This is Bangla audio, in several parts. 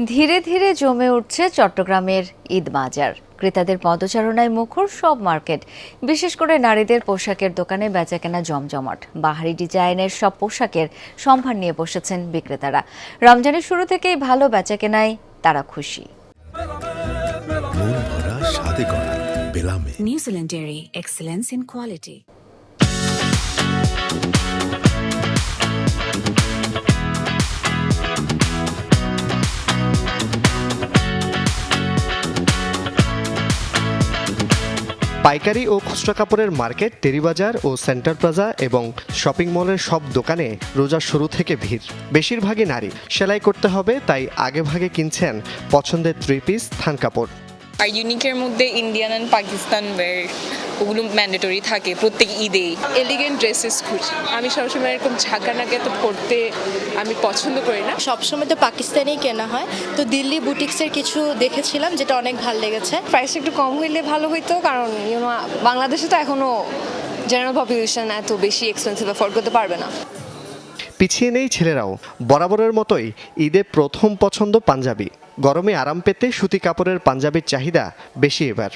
ধীরে ধীরে জমে উঠছে চট্টগ্রামের ঈদ বাজার। ক্রেতাদের পদচারণায় মুখর সব মার্কেট, বিশেষ করে নারীদের পোশাকের দোকানে বেচাকেনা জমজমাট। বাহারি ডিজাইনের সব পোশাকের সম্ভার নিয়ে বসেছেন বিক্রেতারা। রমজানের শুরু থেকেই ভালো বেচাকেনায় তারা খুশি। New Zealand Dairy, excellence in quality. পাইকারি ও খুচরা কাপড়ের মার্কেট, টেরিবাজার ও সেন্টার প্লাজা এবং শপিং মলের সব দোকানে রোজার শুরু থেকে ভিড়। বেশিরভাগই নারী। সেলাই করতে হবে, তাই আগেভাগে কিনছেন পছন্দের 3 পিস থান কাপড়। আর ইউনিকের মধ্যে ইন্ডিয়ান অ্যান্ড পাকিস্তান ওয়্যার ওগুলো ম্যান্ডেটরি থাকে প্রত্যেক ঈদে। এলিগেন্ট ড্রেসেস খুঁজি। আমি সবসময় এরকম ঝাঁকানাকে তো পরতে আমি পছন্দ করি না। সবসময় তো পাকিস্তানেই কেনা হয়, তো দিল্লি বুটিক্সের কিছু দেখেছিলাম যেটা অনেক ভালো লেগেছে। প্রাইস একটু কম হইলে ভালো হইতো, কারণ বাংলাদেশে তো এখনো জেনারেল পপুলেশন এত বেশি এক্সপেন্সিভ অ্যাফোর্ড করতে পারবে না। পিছিয়ে নেই ছেলেরাও। বরাবরের মতোই ঈদে প্রথম পছন্দ পাঞ্জাবি। গরমে আরাম পেতে সুতি কাপড়ের পাঞ্জাবির চাহিদা বেশি এবার।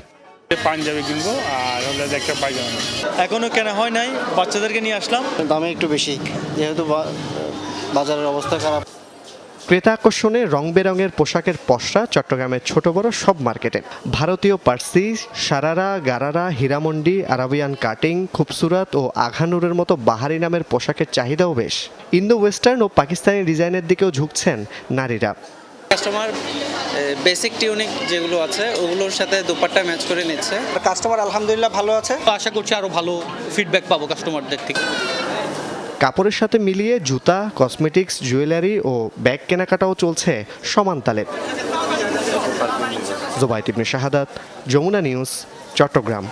পাঞ্জাবি কিনবো আর হলো একটা পায়জামা। এখনো কেনা হয় নাই, বাচ্চাদেরকে নিয়ে আসলাম। দামে একটু বেশি, যেহেতু বাজারের অবস্থা খারাপ। ক্রেতা আকর্ষণে রং বেরঙের পোশাকের পসরা চট্টগ্রামের ছোট বড় সব মার্কেটে। ভারতীয় পার্সি, সারারা, গারারা, হীরামন্ডি, আরাবিয়ান কাটিং, খুবসুরাত ও আঘানুরের মতো বাহারি নামের পোশাকের চাহিদাও বেশ। ইন্দো ওয়েস্টার্ন ও পাকিস্তানি ডিজাইনের দিকেও ঝুঁকছেন নারীরা। কাস্টমার বেসিক টিউনিক যেগুলো আছে ওগুলোর সাথে দুপাট্টা ম্যাচ করে নিচ্ছে। কাস্টমার আলহামদুলিল্লাহ ভালো আছে। আশা করছি আরো ভালো ফিডব্যাক পাবো কাস্টমারদের থেকে। কাপড়ের সাথে মিলিয়ে জুতা, কসমেটিক্স, জুয়েলারি ও ব্যাগ কেনাকাটাও চলছে সমান তালে। জোবায়েত ইবনে শাহাদাত, যমুনা নিউজ, চট্টগ্রাম।